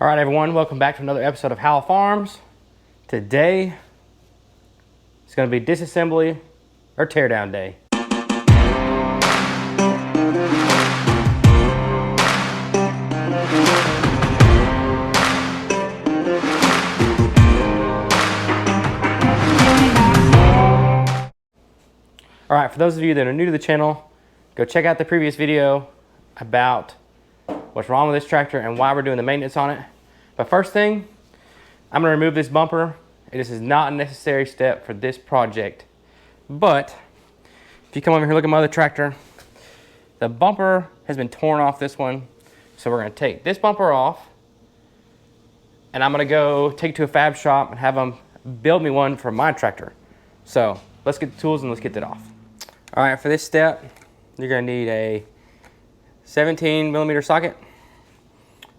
All right, everyone, welcome back to another episode of Howell Farms. Today, it's going to be disassembly or teardown day. All right, for those of you that are new to the channel, go check out the previous video about what's wrong with this tractor and why we're doing the maintenance on it. But first thing, I'm gonna remove this bumper. This is not a necessary step for this project. But if you come over here, look at my other tractor, the bumper has been torn off this one. So we're gonna take this bumper off and I'm gonna go take it to a fab shop and have them build me one for my tractor. So let's get the tools and let's get that off. All right, for this step, you're gonna need a 17mm socket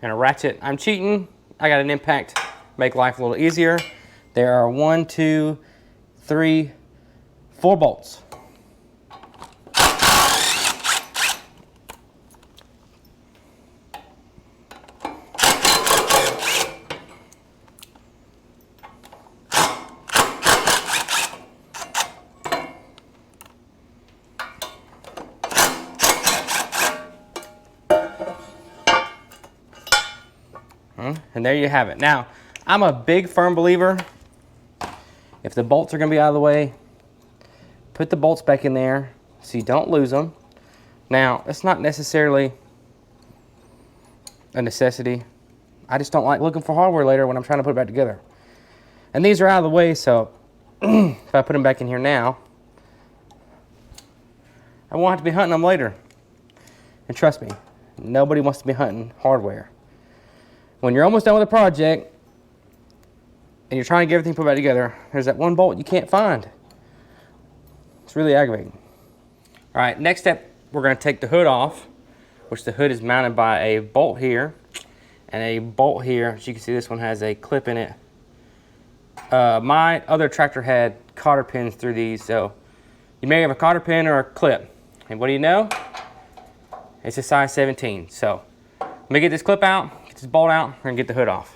and a ratchet. I'm cheating. I got an impact, make life a little easier. There are 1, 2, 3, 4 bolts. And there you have it. Now, I'm a big firm believer, if the bolts are gonna be out of the way, put the bolts back in there so you don't lose them. Now, it's not necessarily a necessity. I just don't like looking for hardware later when I'm trying to put it back together. And these are out of the way, so if I put them back in here now, I won't have to be hunting them later. And trust me, nobody wants to be hunting hardware. When you're almost done with a project and you're trying to get everything put back together, there's that one bolt you can't find. It's really aggravating. All right, next step, we're gonna take the hood off, which the hood is mounted by a bolt here and a bolt here. As you can see, this one has a clip in it. My other tractor had cotter pins through these, so you may have a cotter pin or a clip. And what do you know? It's a size 17. So let me get this clip out. This bolt out, we're gonna get the hood off.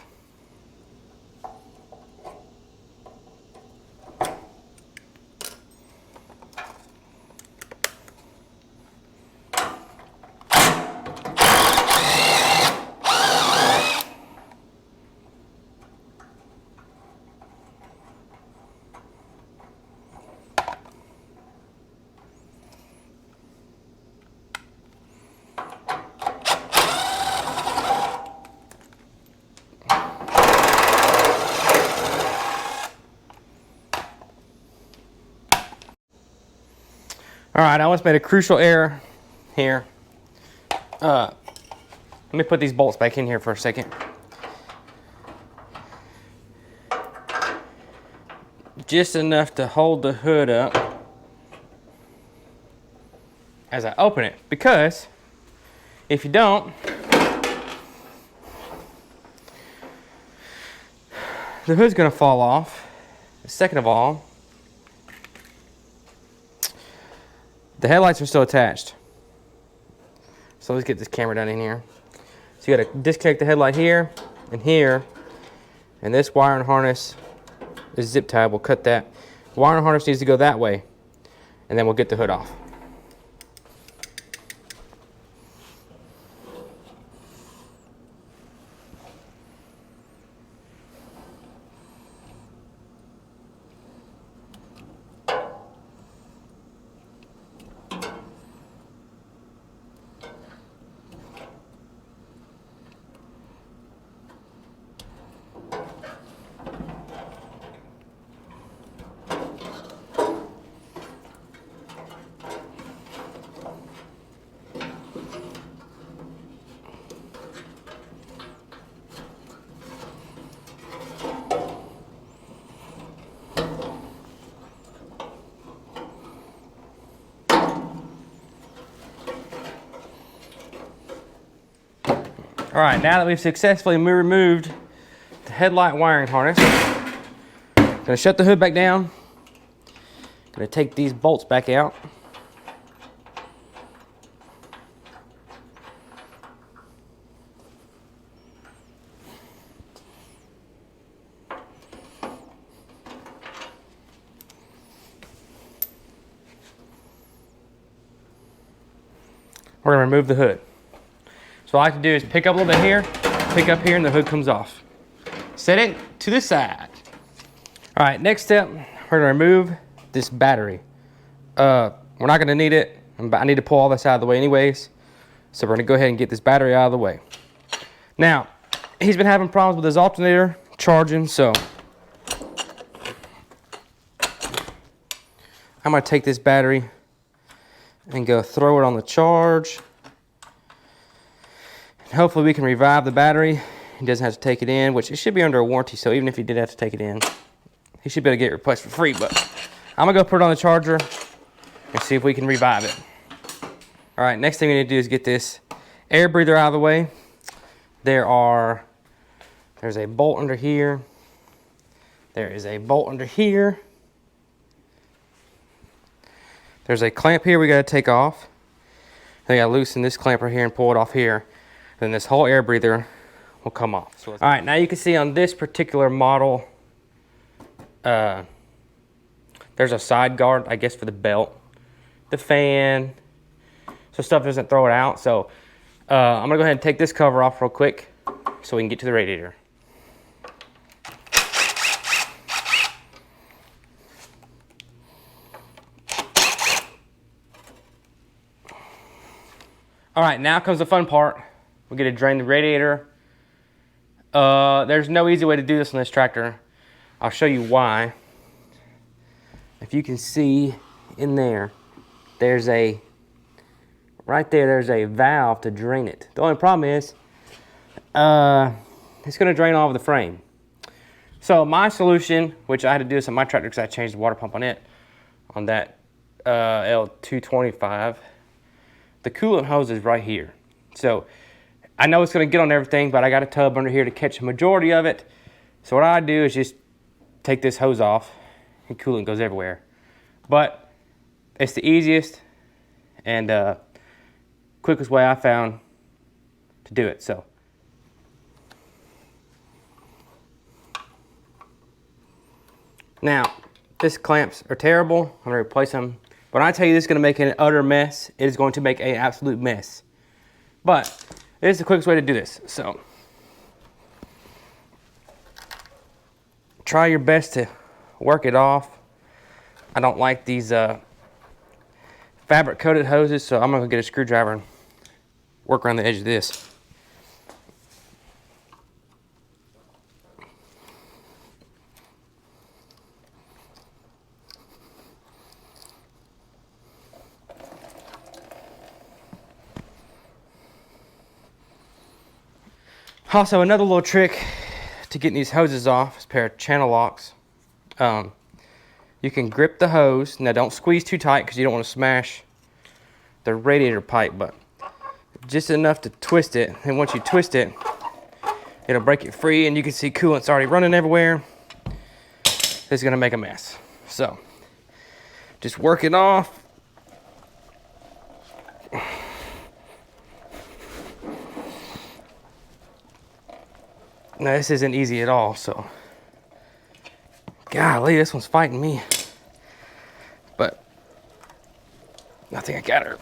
All right, I almost made a crucial error here. Let me put these bolts back in here for a second. Just enough to hold the hood up as I open it, because if you don't, the hood's gonna fall off. Second of all, the headlights are still attached. So let's get this camera down in here. So you gotta disconnect the headlight here, and this wire and harness is zip tied. We'll cut that. Wire and harness needs to go that way, and then we'll get the hood off. All right, now that we've successfully removed the headlight wiring harness, I'm gonna shut the hood back down. Gonna take these bolts back out. we're gonna remove the hood. So what I like to do is pick up a little bit here, pick up here, and the hood comes off. Set it to the side. All right, next step, we're gonna remove this battery. We're not gonna need it. I need to pull all this out of the way anyways. So we're gonna go ahead and get this battery out of the way. Now, he's been having problems with his alternator charging, so I'm gonna take this battery and go throw it on the charge. And hopefully we can revive the battery. He doesn't have to take it in, which it should be under a warranty, so even if he did have to take it in, he should be able to get it replaced for free, but I'm gonna go put it on the charger and see if we can revive it. All right, next thing we need to do is get this air breather out of the way. There's a bolt under here. There is a bolt under here. There's a clamp here we gotta take off. I gotta loosen this clamp right here and pull it off here. Then this whole air breather will come off. So all right, now you can see on this particular model, there's a side guard, I guess, for the belt, the fan, so stuff doesn't throw it out. So I'm gonna go ahead and take this cover off real quick so we can get to the radiator. All right, now comes the fun part. We're gonna drain the radiator. There's no easy way to do this on this tractor. I'll show you why. If you can see in there, there's a valve to drain it. The only problem is, it's gonna drain all of the frame. So my solution, which I had to do this on my tractor because I changed the water pump on it, on that L2201, the coolant hose is right here. So I know it's gonna get on everything, but I got a tub under here to catch a majority of it. So what I do is just take this hose off and coolant goes everywhere. But it's the easiest and quickest way I found to do it. So now, these clamps are terrible. I'm gonna replace them. When I tell you this is gonna make an utter mess, it is going to make an absolute mess. But it is the quickest way to do this. So try your best to work it off. I don't like these fabric coated hoses, so I'm gonna get a screwdriver and work around the edge of this. Also, another little trick to getting these hoses off is a pair of channel locks. You can grip the hose. Now, don't squeeze too tight because you don't want to smash the radiator pipe, but just enough to twist it. And once you twist it, it'll break it free, and you can see coolant's already running everywhere. This is going to make a mess. So, just work it off. Now this isn't easy at all, so golly, this one's fighting me. But I think I got her.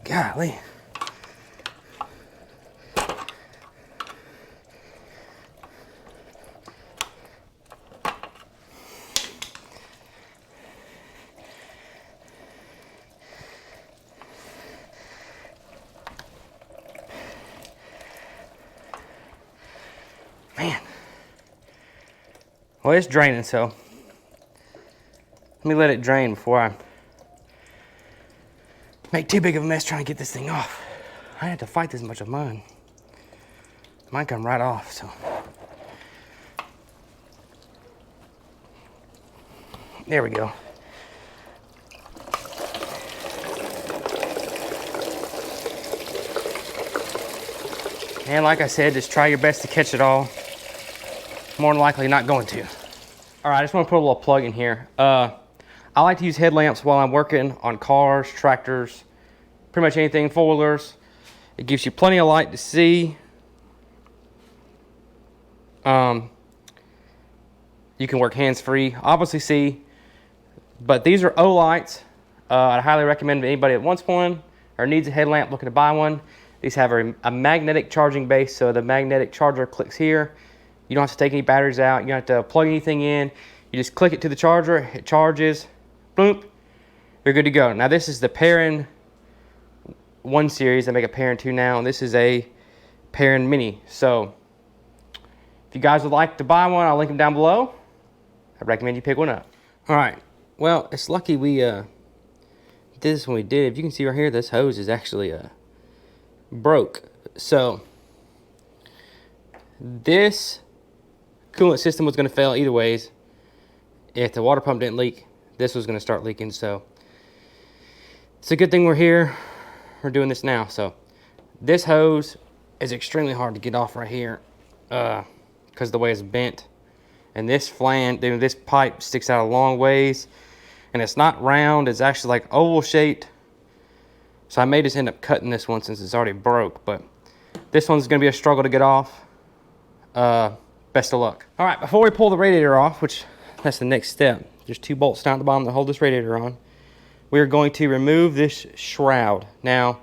Golly. Man. Well, it's draining, so let me let it drain before I make too big of a mess trying to get this thing off. I had to fight this much of mine. Mine come right off, so. There we go. And like I said, just try your best to catch it all. More than likely not going to. All right, I just want to put a little plug in here. I I like to use headlamps while I'm working on cars, tractors, pretty much anything, four-wheelers. It gives you plenty of light to see. You can work hands-free, obviously see, but these are O lights. I highly recommend anybody that wants one or needs a headlamp looking to buy one. These have a magnetic charging base, so the magnetic charger clicks here. You don't have to take any batteries out. You don't have to plug anything in. You just click it to the charger, it charges, boom, you're good to go. Now this is the Perrin 1 series. They make a Perrin 2 now, and this is a Perrin Mini. So if you guys would like to buy one, I'll link them down below. I recommend you pick one up. All right, well, it's lucky we did this when we did. If you can see right here, this hose is actually broke. So this coolant system was going to fail either ways. If the water pump didn't leak, this was going to start leaking. So it's a good thing we're here. We're doing this now. So this hose is extremely hard to get off right here because of the way it's bent. And this flange, this pipe sticks out a long ways, and it's not round. It's actually like oval shaped. So I may just end up cutting this one since it's already broke, but this one's gonna be a struggle to get off. Best of luck. All right, before we pull the radiator off, which that's the next step, there's 2 bolts down at the bottom that hold this radiator on. We're going to remove this shroud. Now,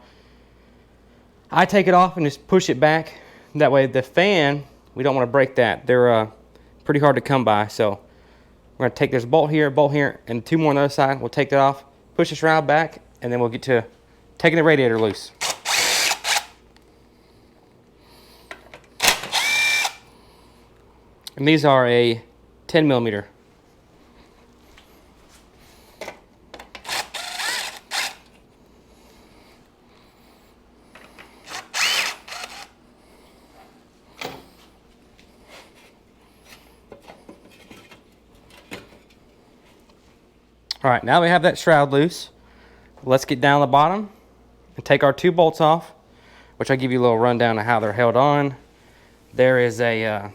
I take it off and just push it back. That way the fan, we don't wanna break that. They're pretty hard to come by, so we're gonna take this bolt here, and 2 more on the other side. We'll take that off, push the shroud back, and then we'll get to taking the radiator loose. And these are a 10 millimeter. All right, now we have that shroud loose. Let's get down the bottom and take our 2 bolts off, which I'll give you a little rundown of how they're held on. There is a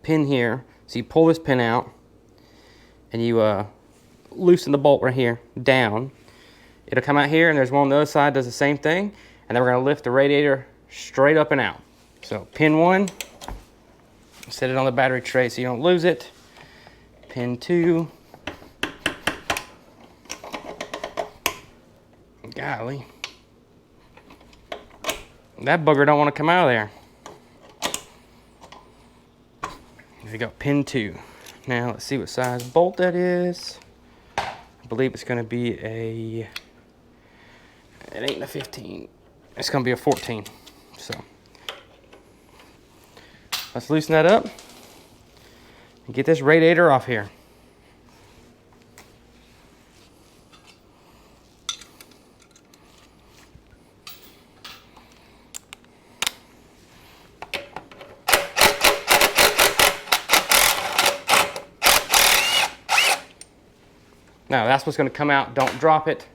pin here. So you pull this pin out and you loosen the bolt right here down. It'll come out here, and there's one on the other side does the same thing. And then we're gonna lift the radiator straight up and out. So pin 1, set it on the battery tray so you don't lose it. Pin 2. Golly. That bugger don't want to come out of there. There you go, pin 2. Now let's see what size bolt that is. I believe it's going to be it ain't a 15. It's going to be a 14. So let's loosen that up and get this radiator off here. Now that's what's going to come out. Don't drop it,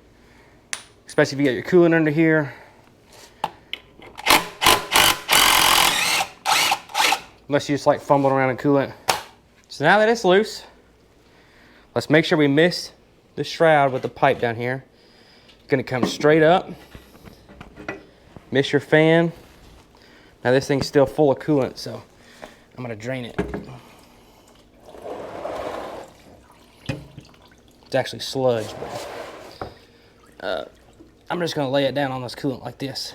especially if you get your coolant under here. Unless you just like fumbling around in coolant. So now that it's loose, let's make sure we miss the shroud with the pipe down here. It's going to come straight up. Miss your fan. Now this thing's still full of coolant, so I'm going to drain it. It's actually sludge, but I'm just gonna lay it down on this coolant like this.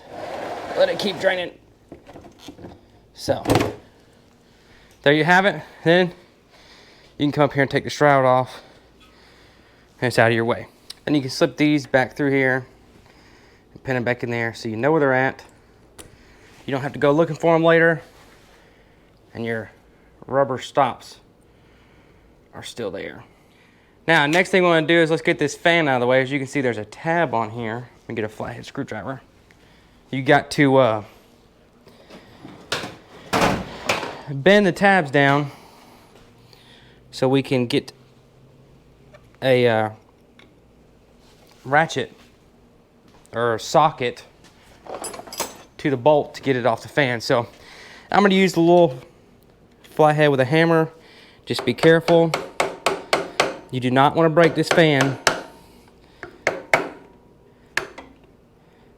Let it keep draining. So, there you have it. Then you can come up here and take the shroud off, and it's out of your way. Then you can slip these back through here and pin them back in there so you know where they're at. You don't have to go looking for them later, and your rubber stops are still there. Now, next thing we want to do is let's get this fan out of the way. As you can see, there's a tab on here. Let me get a flathead screwdriver. You got to bend the tabs down so we can get a ratchet or socket to the bolt to get it off the fan. So I'm going to use the little flathead with a hammer. Just be careful. You do not want to break this fan,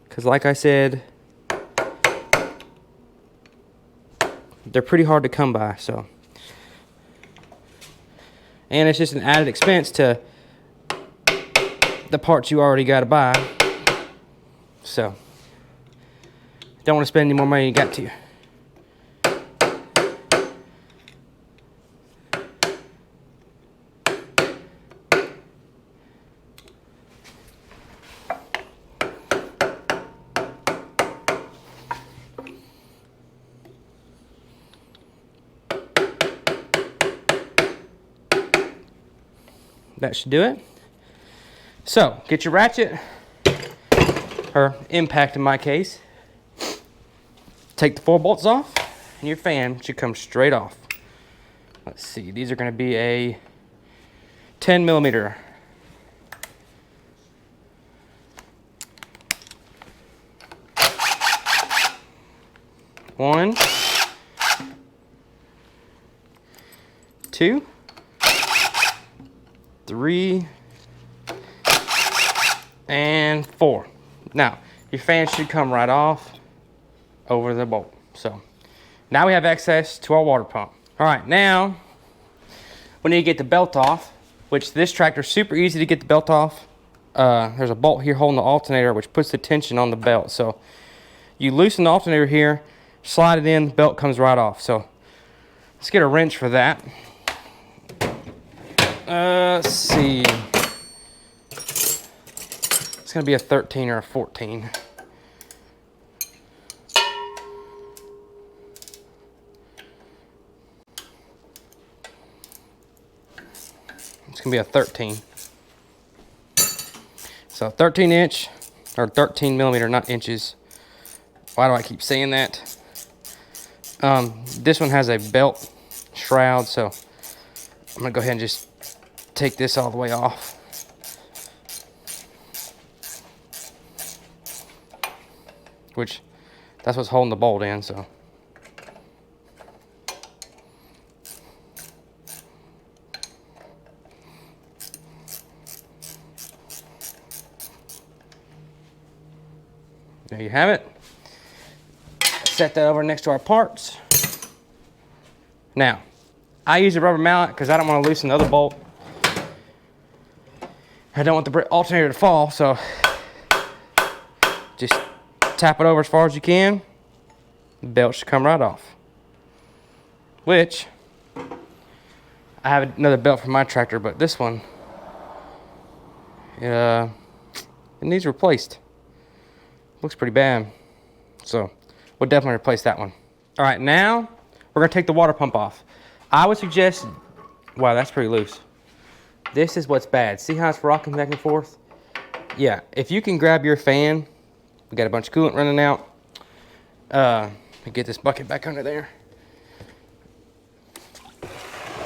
because like I said, they're pretty hard to come by. So, and it's just an added expense to the parts you already got to buy. So, don't want to spend any more money than you got to. That should do it. So, get your ratchet, or impact in my case. Take the 4 bolts off, and your fan should come straight off. Let's see, these are going to be a 10 millimeter. One, two, 3, and 4. Now, your fan should come right off over the bolt. So, now we have access to our water pump. All right, now we need to get the belt off, which this tractor is super easy to get the belt off. There's a bolt here holding the alternator, which puts the tension on the belt. So, you loosen the alternator here, slide it in, the belt comes right off. So, let's get a wrench for that. Let's see. It's gonna be a 13 or a 14. It's gonna be a 13. So 13 inch, or 13 millimeter, not inches. Why do I keep saying that? This one has a belt shroud, so I'm gonna go ahead and just take this all the way off. Which, that's what's holding the bolt in, so. There you have it. Set that over next to our parts. Now, I use a rubber mallet because I don't want to loosen the other bolt. I don't want the alternator to fall, so just tap it over as far as you can. The belt should come right off. Which, I have another belt for my tractor, but this one, it needs replaced. Looks pretty bad. So, we'll definitely replace that one. All right, now we're gonna take the water pump off. I would suggest, wow, that's pretty loose. This is what's bad. See how it's rocking back and forth? Yeah, if you can grab your fan, we got a bunch of coolant running out. Get this bucket back under there,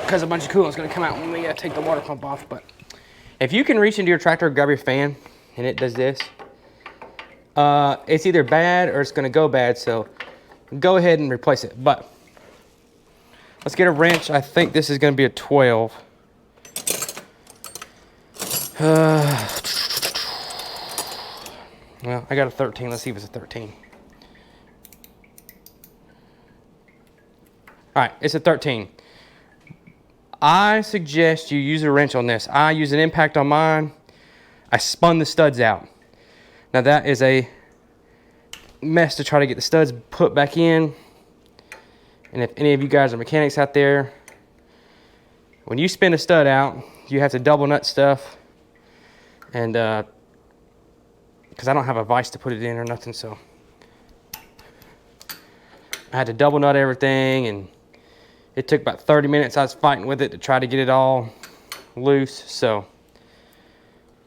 because a bunch of coolant is going to come out when we take the water pump off. But if you can reach into your tractor, grab your fan, and it does this, it's either bad or it's going to go bad. So go ahead and replace it. But let's get a wrench. I think this is going to be a 12. Well, I got a 13. Let's see if it's a 13. All right, it's a 13. I suggest you use a wrench on this. I use an impact on mine. I spun the studs out. Now that is a mess to try to get the studs put back in. And if any of you guys are mechanics out there, when you spin a stud out, you have to double nut stuff. And because I don't have a vise to put it in or nothing, so I had to double nut everything, and it took about 30 minutes. I was fighting with it to try to get it all loose. So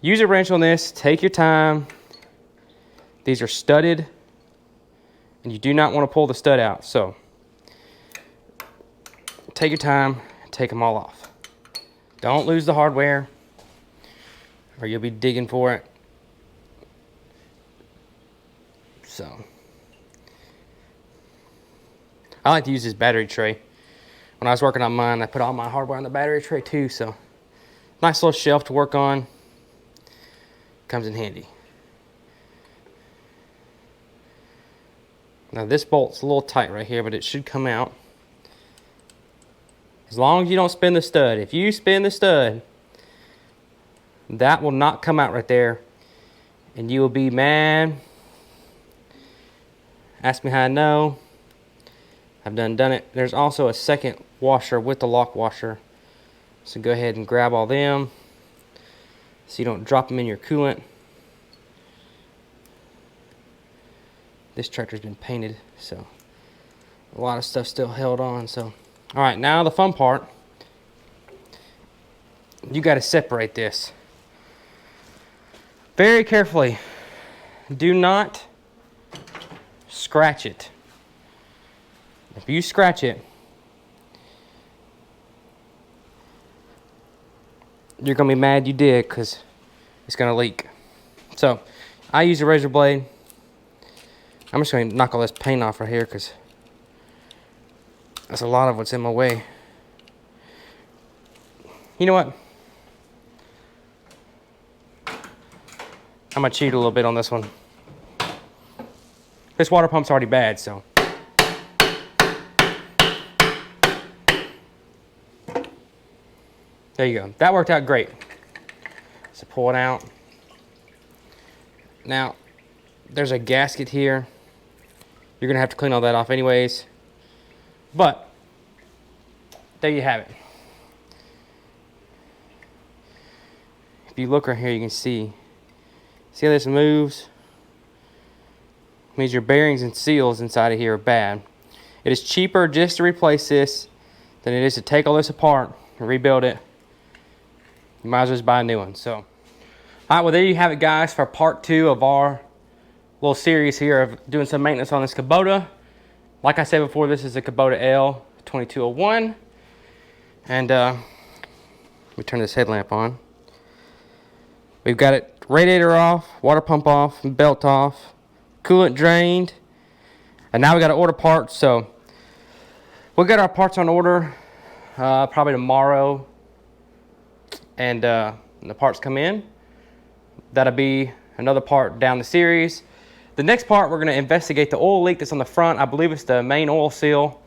use a wrench on this. Take your time. These are studded, and you do not want to pull the stud out. So take your time and take them all off. Don't lose the hardware, or you'll be digging for it. So I like to use this battery tray. When I was working on mine, I put all my hardware on the battery tray too, so Nice little shelf to work on. Comes in handy. Now this bolt's a little tight right here, but it should come out. As long as you don't spin the stud. If you spin the stud, that will not come out right there. And you will be mad. Ask me how I know. I've done it. There's also a second washer with the lock washer. So go ahead and grab all them so you don't drop them in your coolant. This tractor's been painted, so a lot of stuff still held on. So, all right, now the fun part. You got to separate this very carefully. Do not scratch it. If you scratch it, you're gonna be mad you did, because it's gonna leak. So I use a razor blade. I'm just gonna knock all this paint off right here, because that's a lot of what's in my way. You know what? I'm gonna cheat a little bit on this one. This water pump's already bad, so. There you go. That worked out great. So pull it out. Now, there's a gasket here. You're gonna have to clean all that off anyways. But, there you have it. If you look right here, you can see how this moves? It means your bearings and seals inside of here are bad. It is cheaper just to replace this than it is to take all this apart and rebuild it. You might as well just buy a new one. So, all right, well, there you have it, guys, for part 2 of our little series here of doing some maintenance on this Kubota. Like I said before, this is a Kubota L2201. And let me turn this headlamp on. We've got it radiator off, water pump off, belt off, coolant drained. And now we got to order parts. So we'll get our parts on order probably tomorrow. And when the parts come in, that'll be another part down the series. The next part, we're going to investigate the oil leak that's on the front. I believe it's the main oil seal.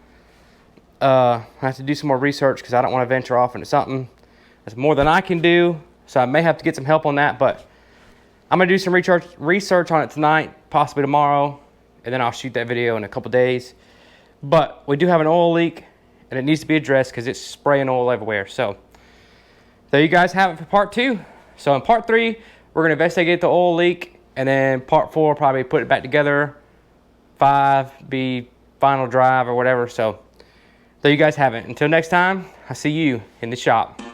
I have to do some more research because I don't want to venture off into something that's more than I can do. So I may have to get some help on that, but I'm going to do some research on it tonight, possibly tomorrow, and then I'll shoot that video in a couple days. But we do have an oil leak, and it needs to be addressed because it's spraying oil everywhere. So there you guys have it for part 2. So in part 3, we're going to investigate the oil leak, and then part 4, probably put it back together. 5 be final drive or whatever. So there you guys have it. Until next time, I'll see you in the shop.